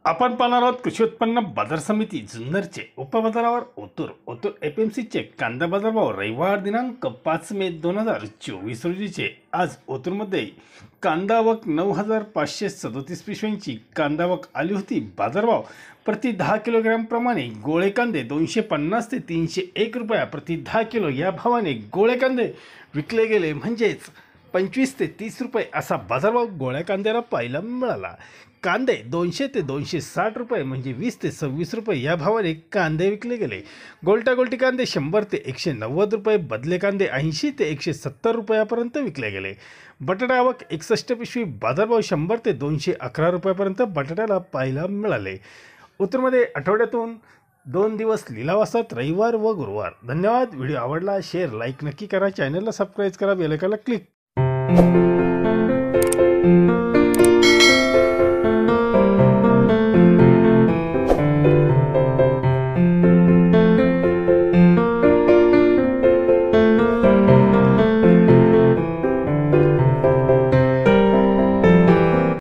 आपण पाहणार आहोत कृषी उत्पन्न बाजार समिती जुन्नरचे उपबाजारावर ओतूर एपीएमसीचे कांदा बाजारभाव रविवार दिनांक 5 मे 2024 रोजीचे. आज ओतूरमध्ये कांदा आवक 9,537 पिशव्यांची कांदा आवक आली होती. बाजारभाव प्रति 10 किलोग्रॅम प्रमाणे गोळे कांदे 250 ते 301 रुपया प्रति 10 किलो या भावाने गोळे कांदे विकले गेले. म्हणजेच 25 ते 30 रुपये असा बाजारभाव गोळ्या कांद्याला पाहायला मिळाला. कांदे 200 ते 260 रुपये म्हणजे 20 ते 26 रुपये या भावाने कांदे विकले गेले. गोल्टी कांदे 100 ते 190 रुपये, बदले कांदे 80 ते 170 रुपयापर्यंत विकले गेले. बटाटा आवक 61 पिशवी, बाजारभाव 100 ते 211 रुपयापर्यंत बटाट्याला पाहायला मिळाले. उत्तरमध्ये आठवड्यातून 2 दिवस लिलाव असतात, रविवार व गुरुवार. धन्यवाद. व्हिडिओ आवडला शेअर लाईक नक्की करा. चॅनलला सबस्क्राईब करा. बेल आयकॉनला क्लिक